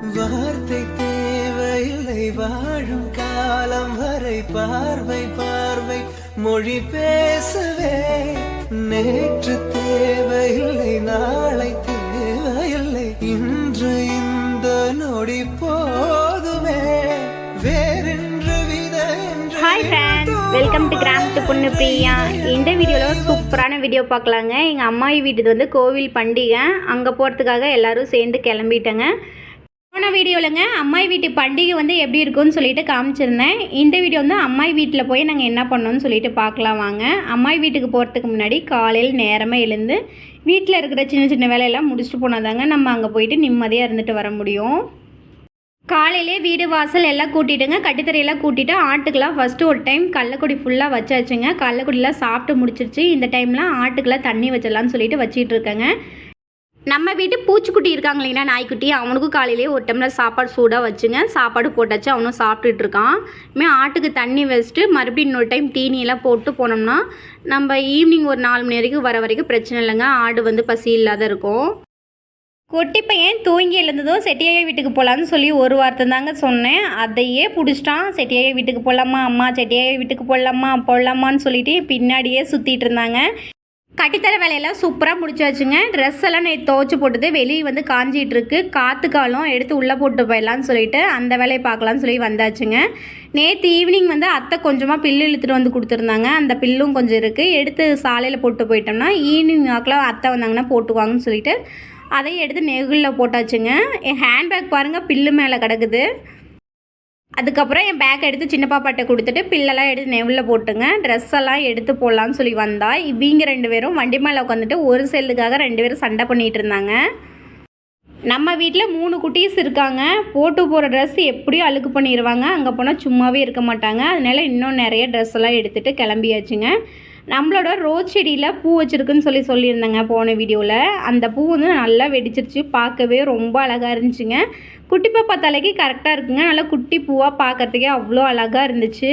வார்த்தை தேவையில்லை வாழும் காலம் வரை பார்வை பார்வை மொழி பேசவே நேற்று தேவையில்லை நாளை தேவையில்லை இன்று இந்த நொடி போதுமே வேறென்று வித. ஹாய் ஃப்ரெண்ட்ஸ், வெல்கம் டு கிராமத்து பொண்ணு பிரியா. இந்த வீடியோவில் சூப்பரான வீடியோ பார்க்கலாங்க. எங்கள் அம்மாயி வீட்டுக்கு வந்து கோவில் பண்டிகை, அங்கே போகிறதுக்காக எல்லோரும் சேர்ந்து கிளம்பிட்டேங்க. போன வீடியோவிலங்க அம்மாயி வீட்டு பண்டிகை வந்து எப்படி இருக்குன்னு சொல்லிட்டு காமிச்சிருந்தேன். இந்த வீடியோ வந்து அம்மாயி வீட்டில் போய் நாங்கள் என்ன பண்ணோன்னு சொல்லிட்டு பார்க்கலாம் வாங்க. அம்மாயி வீட்டுக்கு போகிறதுக்கு முன்னாடி காலையில் நேரமாக எழுந்து வீட்டில் இருக்கிற சின்ன சின்ன வேலையெல்லாம் முடிச்சுட்டு போனாதாங்க நம்ம அங்கே போயிட்டு நிம்மதியாக இருந்துட்டு வர முடியும். காலையிலே வீடு வாசல் எல்லாம் கூட்டிட்டுங்க, கட்டித்தரையெல்லாம் கூட்டிட்டு ஆட்டுக்கெல்லாம் ஃபஸ்ட்டு ஒரு டைம் கடலக்கொடி ஃபுல்லாக வச்சாச்சுங்க. கடலக்கொடியெல்லாம் சாப்பிட்டு முடிச்சிருச்சு. இந்த டைம்லாம் ஆட்டுக்கெல்லாம் தண்ணி வச்சிடலான்னு சொல்லிட்டு வச்சிட்டு இருக்கேங்க. நம்ம வீட்டு பூச்சிக்குட்டி இருக்காங்க இல்லைங்களா, நாய்க்குட்டி, அவனுக்கும் காலையிலேயே ஒரு டம்ளர் சாப்பாடு சூடாக வச்சுங்க. சாப்பாடு போட்டாச்சு, அவனும் சாப்பிட்டுட்டு இருக்கான். இனிமேல் ஆட்டுக்கு தண்ணி வச்சுட்டு மறுபடியும் இன்னொரு டைம் தீனியெல்லாம் போட்டு போனோம்னா நம்ம ஈவினிங் ஒரு 4 மணி வரைக்கும் வர வரைக்கும் பிரச்சனை இல்லைங்க. ஆடு வந்து பசி இல்லாத இருக்கும். குட்டி பையன் தூங்கி எழுந்ததும் செட்டியாய வீட்டுக்கு போகலான்னு சொல்லி ஒரு வார்த்தை தாங்க சொன்னேன். அதையே பிடிச்சிட்டான். செட்டியாய வீட்டுக்கு போகலாமா அம்மா, செட்டியாய வீட்டுக்கு போகலாமான்னு சொல்லிட்டு பின்னாடியே சுற்றிட்டு இருந்தாங்க. கட்டித்தர வேலையெல்லாம் சூப்பராக முடிச்சாச்சுங்க. ட்ரெஸ் எல்லாம் நேற்று துவச்சி போட்டது வெளியே வந்து காஞ்சிகிட்டு இருக்கு. காற்று காலம் எடுத்து உள்ளே போட்டு போயிடலான்னு சொல்லிட்டு அந்த வேலையை பார்க்கலான்னு சொல்லி வந்தாச்சுங்க. நேற்று ஈவினிங் வந்து அத்தை கொஞ்சமாக பில்லு இழுத்துட்டு வந்து கொடுத்துருந்தாங்க. அந்த பில்லும் கொஞ்சம் இருக்குது, எடுத்து சாலையில் போட்டு போயிட்டோம்னா ஈவினிங் வாக்கில் அத்தை வந்தாங்கன்னா போட்டுக்குவாங்கன்னு சொல்லிட்டு அதையும் எடுத்து நெகுலில் போட்டாச்சுங்க. என் ஹேண்ட்பேக் பாருங்கள் பில்லு மேலே கிடக்குது. அதுக்கப்புறம் என் பேக் எடுத்து சின்ன பாப்பாட்ட கொடுத்துட்டு பில்லெல்லாம் எடுத்து நெவுலில் போட்டுங்க. ட்ரெஸ் எல்லாம் எடுத்து போடலான்னு சொல்லி வந்தா இவங்க 2 பேரும் வண்டி மேலே உட்காந்துட்டு ஒரு செல்லுக்காக 2 பேரும் சண்டை பண்ணிகிட்டு இருந்தாங்க. நம்ம வீட்டில் 3 குட்டீஸ் இருக்காங்க. போட்டு போகிற ட்ரெஸ் எப்படியும் அழுக்கு பண்ணிடுவாங்க. அங்கே போனால் சும்மாவே இருக்க மாட்டாங்க. அதனால இன்னும் நிறைய ட்ரெஸ் எல்லாம் எடுத்துகிட்டு கிளம்பியாச்சுங்க. நம்மளோட ரோஸ் செடியில் பூ வச்சுருக்குன்னு சொல்லியிருந்தேங்க போன வீடியோவில். அந்த பூ வந்து நல்லா வெடிச்சிருச்சு. பார்க்கவே ரொம்ப அழகாக இருந்துச்சுங்க. குட்டி பாப்பா தலைக்கு கரெக்டாக இருக்குங்க. நல்லா குட்டி பூவாக பார்க்குறதுக்கே அவ்வளோ அழகாக இருந்துச்சு.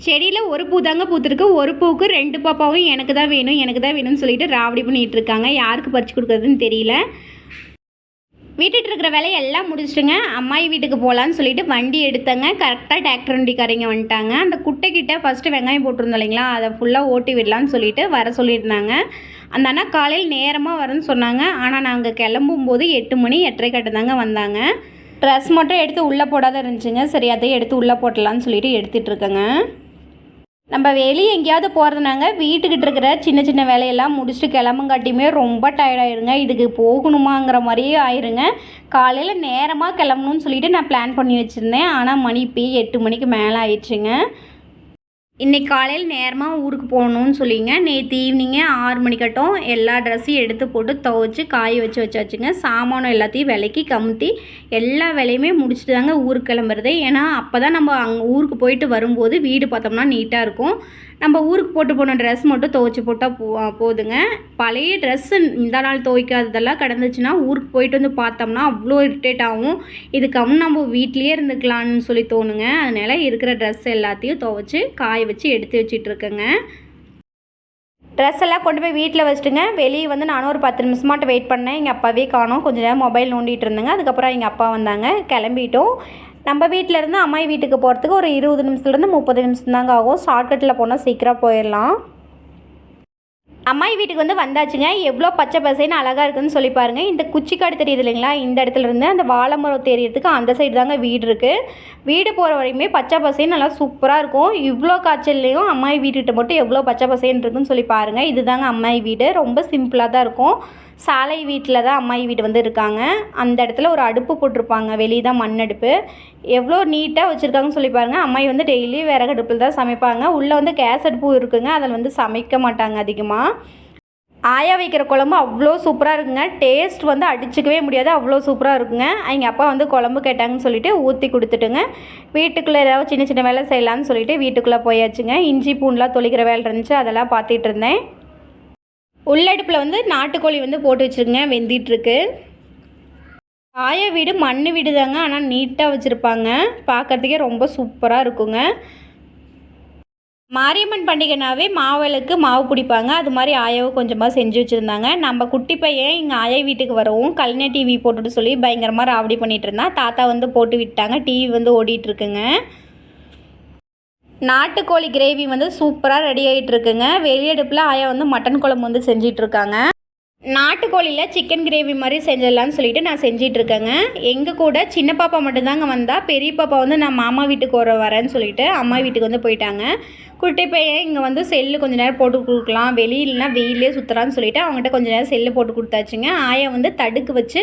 செடியில் ஒரு பூ தாங்க பூத்துருக்கு. ஒரு பூவுக்கு 2 பாப்பாவும் எனக்கு தான் வேணும்னு சொல்லிட்டு ராவடி பண்ணிகிட்டு இருக்காங்க. யாருக்கு பறித்து கொடுக்குறதுன்னு தெரியல. வீட்டுட்டு இருக்கிற வேலையை எல்லாம் முடிச்சுட்டுங்க அம்மாயி வீட்டுக்கு போகலான்னு சொல்லிட்டு வண்டி எடுத்தங்க. கரெக்டாக டிராக்டர் வண்டிக்காரங்க வந்துட்டாங்க. அந்த குட்டைக்கிட்ட ஃபஸ்ட்டு வெங்காயம் போட்டிருந்தோம் இல்லைங்களா, அதை ஃபுல்லாக ஓட்டி விடலான்னு சொல்லிட்டு வர சொல்லியிருந்தாங்க. அந்த அண்ணா காலையில் நேரமாக வரேன்னு சொன்னாங்க. ஆனால் நாங்கள் கிளம்பும்போது 8 மணி 8:30 தாங்க வந்தாங்க. ட்ரெஸ் மட்டும் எடுத்து உள்ளே போடாத இருந்துச்சுங்க. சரி அதையும் எடுத்து உள்ளே போட்டலான்னு சொல்லிட்டு எடுத்துகிட்டு இருக்கேங்க. நம்ம வெளியே எங்கேயாவது போகிறதுனாங்க வீட்டுக்கிட்ட இருக்கிற சின்ன சின்ன வேலையெல்லாம் முடிச்சுட்டு கிளம்புங்காட்டியுமே ரொம்ப டயர்டாயிருங்க. இதுக்கு போகணுமாங்கிற மாதிரியே ஆயிருங்க. காலையில் நேரமாக கிளம்பணும்னு சொல்லிட்டு நான் பிளான் பண்ணி வச்சுருந்தேன். ஆனால் மணி இப்போ 8 மணிக்கு மேலே ஆயிடுச்சுங்க. இன்றைக்கி காலையில் நேரமாக ஊருக்கு போகணுன்னு சொல்லிங்க நேற்று ஈவினிங்கே 6 மணிக்கட்டும் எல்லா ட்ரெஸ்ஸையும் எடுத்து போட்டு துவைச்சி காய வச்சாச்சுங்க. சாமானம் எல்லாத்தையும் விலைக்கு கமுத்தி எல்லா வேலையுமே முடிச்சுட்டு தாங்க ஊருக்கு கிளம்புறது. ஏன்னா அப்போ தான் நம்ம அங்கே ஊருக்கு போயிட்டு வரும்போது வீடு பார்த்தோம்னா நீட்டாக இருக்கும். நம்ம ஊருக்கு போட்டு போன ட்ரெஸ் மட்டும் துவைச்சி போட்டால் போதுங்க. பழைய ட்ரெஸ்ஸு இந்த நாள் துவைக்காததெல்லாம் கிடந்துச்சுன்னா ஊருக்கு போயிட்டு வந்து பார்த்தோம்னா அவ்வளோ இரிட்டேட் ஆகும். இதுக்கு நம்ம வீட்லேயே இருந்துக்கலான்னு சொல்லி தோணுங்க. அதனால் இருக்கிற ட்ரெஸ் எல்லாத்தையும் துவைச்சி காய வச்சு எடுத்து வச்சிட்ருக்கேங்க. ட்ரெஸ் எல்லாம் கொண்டு போய் வீட்டில் வச்சுட்டுங்க வெளியே வந்து நானும் ஒரு 10 நிமிஷமாட்ட வெயிட் பண்ணேன். எங்கள் அப்பாவே காணோம். கொஞ்சம் நேரம் மொபைல் நோண்டிகிட்டு இருந்தேங்க. அதுக்கப்புறம் எங்கள் அப்பா வந்தாங்க. கிளம்பிட்டோம். நம்ம வீட்டிலேருந்து அம்மாயி வீட்டுக்கு போகிறதுக்கு ஒரு 20 நிமிஷத்துலேருந்து 30 நிமிஷம் தாங்க ஆகும். ஷார்ட்கட்டில் போனால் சீக்கிரம் போயிடலாம். அம்மாயி வீட்டுக்கு வந்து வந்தாச்சுங்க. எவ்வளோ பச்சை பசைன்னு அழகாக இருக்குதுன்னு சொல்லி பாருங்கள். இந்த குச்சிக்காடு தெரியுது இல்லைங்களா, இந்த இடத்துல இருந்து அந்த வாழை மரம் தெரியறதுக்கு அந்த சைடு தாங்க வீடு இருக்குது. வீடு போகிற வரைக்குமே பச்சை பசைன்னு நல்லா சூப்பராக இருக்கும். இவ்வளோ காய்ச்சல்லையும் அம்மாயி வீட்டுக்கிட்ட மட்டும் எவ்வளோ பச்சை பசைன்னு இருக்குன்னு சொல்லி பாருங்கள். இது தாங்க அம்மாயி வீடு. ரொம்ப சிம்பிளாக தான் இருக்கும். சாலை வீட்டில் தான் அம்மாயி வீடு வந்து இருக்காங்க. அந்த இடத்துல ஒரு அடுப்பு போட்டிருப்பாங்க. வெளியே தான் மண் அடுப்பு. எவ்வளோ நீட்டாக வச்சுருக்காங்கன்னு சொல்லி பாருங்கள். அம்மாயி வந்து டெய்லி விறகு அடுப்பில் தான் சமைப்பாங்க. உள்ளே வந்து கேஸ் அடுப்பும் இருக்குங்க. அதில் வந்து சமைக்க மாட்டாங்க அதிகமாக. ஆயா வைக்கிற குழம்பு அவ்வளோ சூப்பராக இருக்குங்க. டேஸ்ட் வந்து அடிச்சுக்கவே முடியாது, அவ்வளோ சூப்பராக இருக்குங்க. எங்கள் அப்பா வந்து குழம்பு கேட்டாங்கன்னு சொல்லிட்டு ஊற்றி கொடுத்துட்டுங்க வீட்டுக்குள்ளே ஏதாவது சின்ன சின்ன வேலை செய்யலான்னு சொல்லிட்டு வீட்டுக்குள்ளே போயாச்சுங்க. இஞ்சி பூண்டெலாம் தொளிக்கிற வேலை இருந்துச்சு, அதெல்லாம் பார்த்துட்டு இருந்தேன். உள்ளடுப்பில் வந்து நாட்டுக்கோழி வந்து போட்டு வச்சுருங்க, வெந்திட்டுருக்கு. ஆயா வீடு மண் வீடு தாங்க, ஆனால் நீட்டாக வச்சுருப்பாங்க. பார்க்குறதுக்கே ரொம்ப சூப்பராக இருக்குங்க. மாரியம்மன் பண்டிகைனாவே மாவிளக்கு மாவு பிடிப்பாங்க. அது மாதிரி ஆயாவும் கொஞ்சமாக செஞ்சு வச்சுருந்தாங்க. நம்ம குட்டி பையன் இங்கே ஆயா வீட்டுக்கு வரவும் கல்யாண டிவி போட்டுட்டு சொல்லி பயங்கரமாக ராவடி பண்ணிகிட்டு இருந்தான். தாத்தா வந்து போட்டு விட்டாங்க. டிவி வந்து ஓடிட்டுருக்குங்க. நாட்டுக்கோழி கிரேவி வந்து சூப்பராக ரெடி ஆகிட்டுருக்குங்க. வெளியடுப்பில் ஆயா வந்து மட்டன் குழம்பு வந்து செஞ்சிட்ருக்காங்க. நாட்டுக்கோழியில் சிக்கன் கிரேவி மாதிரி செஞ்சிடலான்னு சொல்லிட்டு நான் செஞ்சிட்ருக்கேங்க. எங்கள் கூட சின்ன பாப்பா மட்டும்தாங்க வந்தால். பெரிய பாப்பா வந்து நான் மாமா வீட்டுக்கு வரேன்னு சொல்லிட்டு அம்மா வீட்டுக்கு வந்து போயிட்டாங்க. குட்டி பையன் இங்கே வந்து செல்லு கொஞ்சம் நேரம் போட்டு கொடுக்கலாம், வெளியிலனா வெயிலே சுற்றுறான்னு சொல்லிட்டு அவங்ககிட்ட கொஞ்சம் நேரம் செல்லு போட்டு கொடுத்தாச்சுங்க. ஆயா வந்து தடுக்கு வச்சு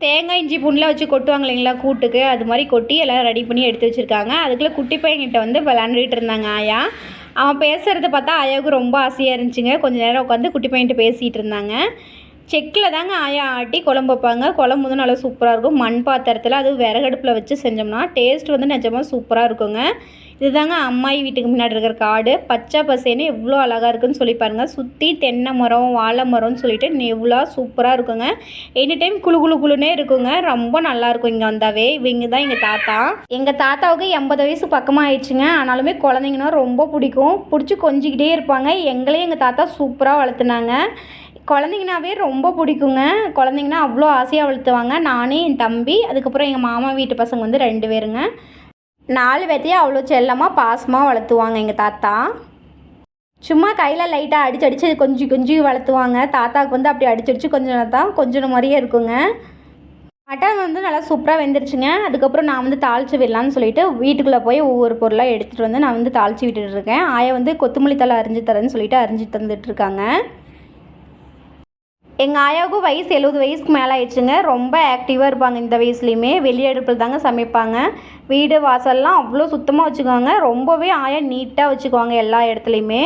தேங்காய் இஞ்சி பூண்டில் வச்சு கொட்டுவாங்க இல்லைங்களா கூட்டுக்கு, அது மாதிரி கொட்டி எல்லாம் ரெடி பண்ணி எடுத்து வச்சுருக்காங்க. அதுக்குள்ளே குட்டி பையன்கிட்ட வந்து விளாண்டுட்டு இருந்தாங்க ஆயா. அவன் பேசுகிறத பார்த்தா ஆயாவுக்கு ரொம்ப ஆசையாக இருந்துச்சுங்க. கொஞ்சம் நேரம் உட்காந்து குட்டி பையன்ட்டு பேசிகிட்டு இருந்தாங்க. செக்கில் தாங்க ஆயா ஆட்டி குழம்பு வைப்பாங்க. குழம்பு வந்து நல்லா சூப்பராக இருக்கும். மண் பாத்திரத்தில் அது விறகடுப்பில் வச்சு செஞ்சோம்னா டேஸ்ட் வந்து நிஜமாக சூப்பராக இருக்குங்க. இதுதாங்க அம்மாயி வீட்டுக்கு முன்னாடி இருக்கிற காடு. பச்சை பசேன்னு எவ்வளோ அழகாக இருக்குன்னு சொல்லி பாருங்கள். சுற்றி தென்னை மரம் வாழை மரம்னு சொல்லிட்டு எவ்வளோ சூப்பராக இருக்குங்க. எனி டைம் குழு குழு குழுனே இருக்குங்க. ரொம்ப நல்லாயிருக்கும் இங்கே வந்தாவே. இவங்க தான் எங்கள் தாத்தா. எங்கள் தாத்தாவுக்கு 80 வயசு பக்கமாக ஆயிடுச்சுங்க. ஆனாலுமே குழந்தைங்கன்னா ரொம்ப பிடிக்கும். பிடிச்சி கொஞ்சிக்கிட்டே இருப்பாங்க. எங்களையும் எங்கள் தாத்தா சூப்பராக வளர்த்துனாங்க. குழந்தைங்கனாவே ரொம்ப பிடிக்குங்க. குழந்தைங்கன்னா அவ்வளோ ஆசையாக வளர்த்துவாங்க. நானே என் தம்பி அதுக்கப்புறம் எங்கள் மாமா வீட்டு பசங்க வந்து 2 பேருங்க. 4 பேர்த்தையும் அவ்வளோ செல்லமாக பாசமாக வளர்த்துவாங்க எங்கள் தாத்தா. சும்மா கையில் லைட்டாக அடிச்சு கொஞ்சம் வளர்த்துவாங்க. தாத்தாவுக்கு வந்து அப்படி அடிச்சு கொஞ்சம் தான் கொஞ்சம் மாதிரியே இருக்குங்க. மட்டன் வந்து நல்லா சூப்பராக வெந்துருச்சுங்க. அதுக்கப்புறம் நான் வந்து தாளித்து விடலான்னு சொல்லிட்டு வீட்டுக்குள்ளே போய் ஒவ்வொரு பொருளாக எடுத்துகிட்டு வந்து நான் வந்து தாளித்து விட்டுட்டுருக்கேன். ஆயா வந்து கொத்தமல்லி தழை அரிஞ்சு தரேன்னு சொல்லிட்டு அரிஞ்சு தந்துட்டுருக்காங்க. எங்கள் ஆயாவுக்கும் வயசு 70 வயசுக்கு மேலே ஆயிடுச்சுங்க. ரொம்ப ஆக்டிவாக இருப்பாங்க. இந்த வயசுலேயுமே வெளியடுப்பில் தாங்க சமைப்பாங்க. வீடு வாசல்லாம் அவ்வளோ சுத்தமாக வச்சுக்குவாங்க. ரொம்பவே ஆயா நீட்டாக வச்சுக்குவாங்க எல்லா இடத்துலையுமே.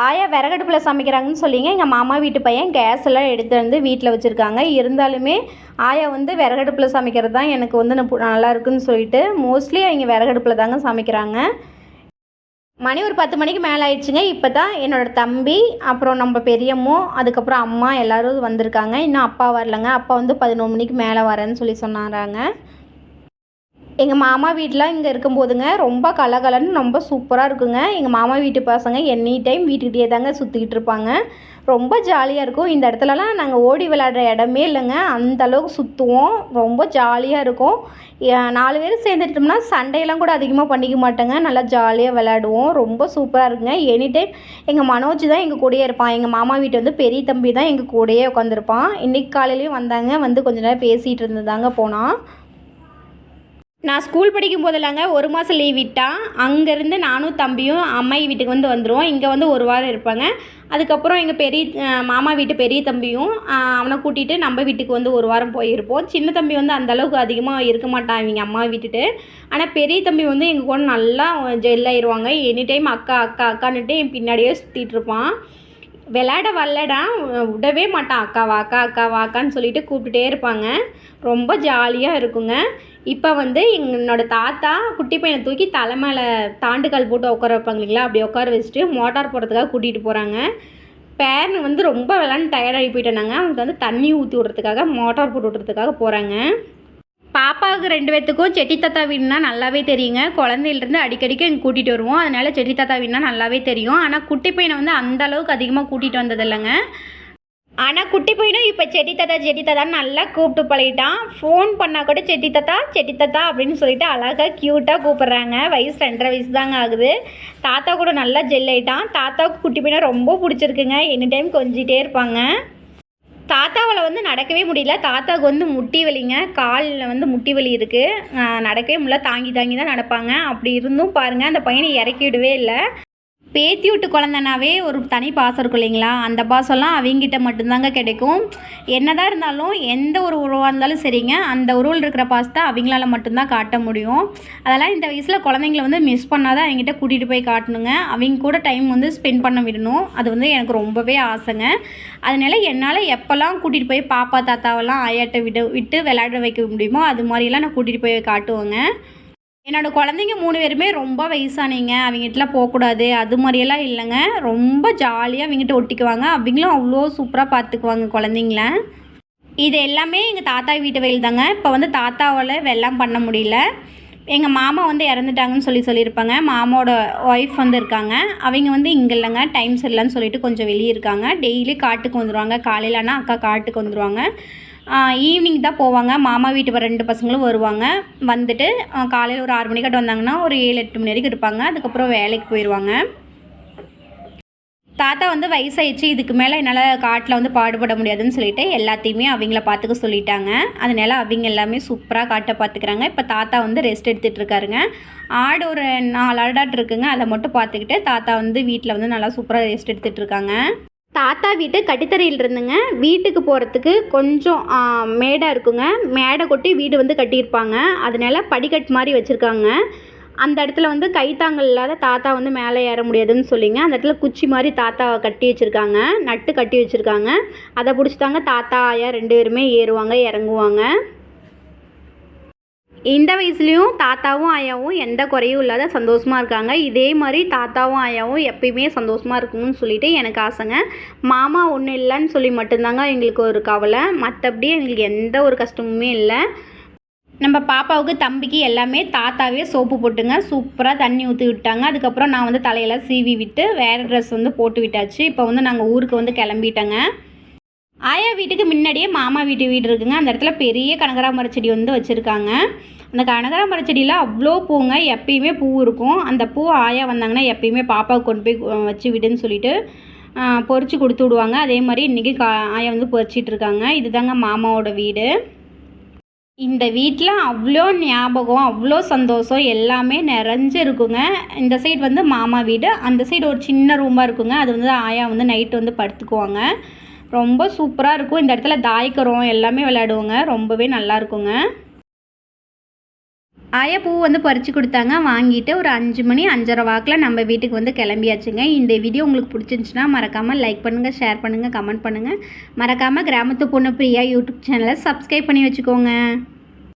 ஆயா விறகடுப்பில் சமைக்கிறாங்கன்னு சொல்லிங்க எங்கள் மாமா வீட்டு பையன் கேஸ் எல்லாம் எடுத்து வந்து வீட்டில் வச்சுருக்காங்க. இருந்தாலுமே ஆயா வந்து விறகடுப்பில் சமைக்கிறது தான் எனக்கு வந்து நல்லா இருக்குன்னு சொல்லிட்டு மோஸ்ட்லி அவங்க விறகடுப்பில் தாங்க சமைக்கிறாங்க. மணி ஒரு 10 மணிக்கு மேலே ஆயிடுச்சுங்க. இப்போ தான் என்னோடய தம்பி அப்புறம் நம்ம பெரியம்மோ அதுக்கப்புறம் அம்மா எல்லோரும் வந்திருக்காங்க. இன்னும் அப்பா வரலங்க. அப்பா வந்து 11 மணிக்கு மேலே வரேன்னு சொல்லி சொன்னாராங்க. எங்கள் மாமா வீட்டில் இங்கே இருக்கும்போதுங்க ரொம்ப கலகலன்னு ரொம்ப சூப்பராக இருக்குங்க. எங்கள் மாமா வீட்டு பசங்க எனி டைம் வீட்டுக்கிட்டே தாங்க சுற்றிக்கிட்டு இருப்பாங்க. ரொம்ப ஜாலியாக இருக்கும். இந்த இடத்துலலாம் நாங்கள் ஓடி விளையாடுற இடமே இல்லைங்க. அந்தளவுக்கு சுற்றுவோம். ரொம்ப ஜாலியாக இருக்கும். 4 பேர் சேர்ந்துட்டோம்னா சண்டையெல்லாம் கூட அதிகமாக பண்ணிக்க மாட்டேங்க. நல்லா ஜாலியாக விளையாடுவோம். ரொம்ப சூப்பராக இருக்குங்க. எனி டைம் எங்கள் மனோஜ் தான் எங்கள் கூடயே இருப்பான். எங்கள் மாமா வீட்டு வந்து பெரிய தம்பி தான் எங்கள் கூடயே உட்காந்துருப்பான். இன்றைக்கி காலையிலையும் வந்தாங்க. வந்து கொஞ்ச நேரம் பேசிகிட்டு இருந்ததாங்க போனான். நான் ஸ்கூல் படிக்கும் போதெல்லாங்க 1 மாதம் லீவ் விட்டான். அங்கேருந்து நானும் தம்பியும் அம்மாயி வீட்டுக்கு வந்து வந்துடுவோம். இங்கே வந்து 1 வாரம் இருப்பாங்க. அதுக்கப்புறம் எங்கள் மாமா வீட்டு பெரிய தம்பியும் அவனை கூட்டிகிட்டு நம்ம வீட்டுக்கு வந்து 1 வாரம் போயிருப்போம். சின்ன தம்பி வந்து அந்தளவுக்கு அதிகமாக இருக்க மாட்டான் இவங்க அம்மா விட்டுட்டு. ஆனால் பெரிய தம்பி வந்து எங்கள் கூட நல்லா ஜெல்லாயிருவாங்க. எனி டைம் அக்கா அக்கா அக்கான்னுட்டு என் பின்னாடியே சுற்றிட்டு இருப்பான். விளையாட வரலடா விடவே மாட்டான். அக்கா வாக்கா அக்கா வாக்கான்னு சொல்லிட்டு கூப்பிட்டுட்டே இருப்பாங்க. ரொம்ப ஜாலியாக இருக்குங்க. இப்போ வந்து என்னோடய தாத்தா குட்டி பையனை தூக்கி தலை மேலே தாண்டுக்கால் போட்டு உட்கார வைப்பாங்க இல்லைங்களா, அப்படி உட்கார வச்சுட்டு மோட்டார் போடுறதுக்காக கூட்டிகிட்டு போகிறாங்க. பேரன் வந்து ரொம்ப விளாண்டு டயர்டாகி போயிட்டேனாங்க. அவங்களுக்கு வந்து தண்ணி ஊற்றி விட்றதுக்காக மோட்டார் போட்டு விட்றதுக்காக போகிறாங்க. பாப்பாவுக்கு 2 பேர்த்துக்கும் செட்டி தாத்தா வீடுனா நல்லாவே தெரியுங்க. குழந்தையிலேருந்து அடிக்கடிக்கு எங்கள் கூட்டிகிட்டு வருவோம். அதனால் செட்டி தாத்தா வீடுனா நல்லாவே தெரியும். ஆனால் குட்டி பையனை வந்து அந்த அளவுக்கு அதிகமாக கூட்டிகிட்டு வந்ததில்லைங்க. ஆனால் குட்டி பையனும் இப்போ செட்டி தாத்தான்னு நல்லா கூப்பிட்டு பழகிட்டான். ஃபோன் பண்ணால் கூட செட்டி தாத்தா அப்படின்னு சொல்லிட்டு அழகாக க்யூட்டாக கூப்பிட்றாங்க. வயசு 2.5 வயசு தாங்க ஆகுது. தாத்தா கூட நல்லா ஜெல்லாயிட்டான். தாத்தாவுக்கு குட்டி பையனை ரொம்ப பிடிச்சிருக்குங்க. எனி டைம் கொஞ்சிட்டே இருப்பாங்க. தாத்தாவில் வந்து நடக்கவே முடியல. தாத்தாவுக்கு வந்து முட்டி வலிங்க. காலில் வந்து முட்டி வலி இருக்குது. நடக்கவே முடியல. தாங்கி தான் நடப்பாங்க. அப்படி இருந்தும் பாருங்கள் அந்த பையனை இறக்கி விடவே இல்லை. பேத்தி விட்டு குழந்தைனாவே ஒரு தனி பாசம் இருக்கும் இல்லைங்களா, அந்த பாசம்லாம் அவங்ககிட்ட மட்டும்தாங்க கிடைக்கும். என்னதான் இருந்தாலும் எந்த ஒரு உறவாக இருந்தாலும் சரிங்க, அந்த உறவில் இருக்கிற பாசத்தை அவங்களால மட்டும்தான் காட்ட முடியும். அதெல்லாம் இந்த வயசில் குழந்தைங்கள வந்து மிஸ் பண்ணாதான் அவங்ககிட்ட கூட்டிகிட்டு போய் காட்டணுங்க. அவங்க கூட டைம் வந்து ஸ்பெண்ட் பண்ண விடணும். அது வந்து எனக்கு ரொம்பவே ஆசைங்க. அதனால என்னால் எப்போல்லாம் கூட்டிகிட்டு போய் பாப்பா தாத்தாவெல்லாம் ஆயாட்ட விட்டு விளையாட வைக்க முடியுமோ அது மாதிரிலாம் நான் கூட்டிகிட்டு போய் காட்டுவேங்க. என்னோடய குழந்தைங்க 3 பேருமே ரொம்ப வயசானீங்க. அவங்ககிட்டலாம் போகக்கூடாது அது மாதிரியெல்லாம் இல்லைங்க. ரொம்ப ஜாலியாக அவங்ககிட்ட ஒட்டிக்குவாங்க. அவங்களும் அவ்வளோ சூப்பராக பார்த்துக்குவாங்க குழந்தைங்கள. இது எல்லாமே எங்கள் தாத்தா வீட்டு வயல் தாங்க. இப்போ வந்து தாத்தாவால் வெள்ளம் பண்ண முடியல. எங்கள் மாமா வந்து இறந்துட்டாங்கன்னு சொல்லியிருப்பாங்க. மாமாவோட ஒய்ஃப் வந்து இருக்காங்க. அவங்க வந்து இங்கே இல்லைங்க, டைம் சரியில்லைன்னு சொல்லிட்டு கொஞ்சம் வெளியே இருக்காங்க. டெய்லி காட்டுக்கு வந்துடுவாங்க. காலையிலனா அக்கா காட்டுக்கு வந்துடுவாங்க. ஈவினிங் தான் போவாங்க. மாமா வீட்டு 2 பசங்களும் வருவாங்க. வந்துட்டு காலையில் ஒரு 6 மணிக்கிட்ட வந்தாங்கன்னா ஒரு 7-8 மணி வரைக்கும் இருப்பாங்க. அதுக்கப்புறம் வேலைக்கு போயிடுவாங்க. தாத்தா வந்து வயசாயிடுச்சு, இதுக்கு மேலே என்னால் காட்டில் வந்து பாடுபட முடியாதுன்னு சொல்லிட்டு எல்லாத்தையுமே அவங்கள பார்த்துக்க சொல்லிட்டாங்க. அதனால் அவங்க எல்லாமே சூப்பராக காட்டை பார்த்துக்கிறாங்க. இப்போ தாத்தா வந்து ரெஸ்ட் எடுத்துகிட்டு இருக்காருங்க. ஆடு ஒரு 4 ஆடாட்டு இருக்குங்க. அதை மட்டும் பார்த்துக்கிட்டு தாத்தா வந்து வீட்டில் வந்து நல்லா சூப்பராக ரெஸ்ட் எடுத்துகிட்டு இருக்காங்க. தாத்தா வீட்டு கட்டித்தரையில் இருந்துங்க வீட்டுக்கு போகிறதுக்கு கொஞ்சம் மேடாக இருக்குங்க. மேடை கொட்டி வீடு வந்து கட்டியிருப்பாங்க. அதனால படிக்கட்டு மாதிரி வச்சுருக்காங்க. அந்த இடத்துல வந்து கைத்தாங்கல் இல்லாத தாத்தா வந்து மேலே ஏற முடியாதுன்னு சொல்லிங்க அந்த இடத்துல குச்சி மாதிரி தாத்தா கட்டி வச்சுருக்காங்க, நட்டு கட்டி வச்சுருக்காங்க. அதை பிடிச்சிட்டாங்க தாத்தா ஆயா 2 பேருமே ஏறுவாங்க இறங்குவாங்க. இந்த வயசுலேயும் தாத்தாவும் ஆயாவும் எந்த குறையும் இல்லாத சந்தோஷமாக இருக்காங்க. இதே மாதிரி தாத்தாவும் ஆயாவும் எப்பயுமே சந்தோஷமாக இருக்கணும்னு சொல்லிட்டு எனக்கு ஆசைங்க. மாமா ஒன்றும் இல்லைன்னு சொல்லி மட்டும்தாங்க எங்களுக்கு ஒரு கவலை. மற்றபடி எங்களுக்கு எந்த ஒரு கஷ்டமுமே இல்லை. நம்ம பாப்பாவுக்கு தம்பிக்கு எல்லாமே தாத்தாவே சோப்பு போட்டுங்க சூப்பராக தண்ணி ஊற்றி விட்டாங்க. அதுக்கப்புறம் நான் வந்து தலையெல்லாம் சீவி விட்டு வேறு ட்ரெஸ் வந்து போட்டு விட்டாச்சு. இப்போ வந்து நாங்கள் ஊருக்கு வந்து கிளம்பிட்டேங்க. ஆயா வீட்டுக்கு முன்னாடியே மாமா வீடு இருக்குங்க. அந்த இடத்துல பெரிய கனகாமர செடி வந்து வச்சுருக்காங்க. அந்த கனகாமர செடியில் அவ்வளோ பூங்க, எப்பயுமே பூ இருக்கும். அந்த பூ ஆயா வந்தாங்கன்னா எப்பயுமே பாப்பாவுக்கு கொண்டு போய் வச்சு விடுன்னு சொல்லிட்டு பொறிச்சு கொடுத்து விடுவாங்க. அதே மாதிரி இன்றைக்கி ஆயா வந்து பொறிச்சிட்ருக்காங்க. இதுதாங்க மாமாவோட வீடு. இந்த வீட்டில் அவ்வளோ ஞாபகம், அவ்வளோ சந்தோஷம் எல்லாமே நிறைஞ்சு இருக்குங்க. இந்த சைடு வந்து மாமா வீடு, அந்த சைடு ஒரு சின்ன ரூமாக இருக்குங்க. அது வந்து ஆயா வந்து நைட்டு வந்து படுத்துக்குவாங்க. ரொம்ப சூப்பராக இருக்கும். இந்த இடத்துல தாய்க்கரம் எல்லாமே விளையாடுவோங்க. ரொம்பவே நல்லா இருக்குங்க. ஆயா பூ வந்து பறித்து கொடுத்தாங்க. வாங்கிட்டு ஒரு 5 மணி 5:30 வாக்கில் நம்ம வீட்டுக்கு வந்து கிளம்பியாச்சுங்க. இந்த வீடியோ உங்களுக்கு பிடிச்சிருந்துச்சுன்னா மறக்காமல் லைக் பண்ணுங்கள், ஷேர் பண்ணுங்கள், கமெண்ட் பண்ணுங்கள். மறக்காமல் கிராமத்து பொண்ணு பிரியா யூடியூப் சேனலை சப்ஸ்கிரைப் பண்ணி வச்சுக்கோங்க.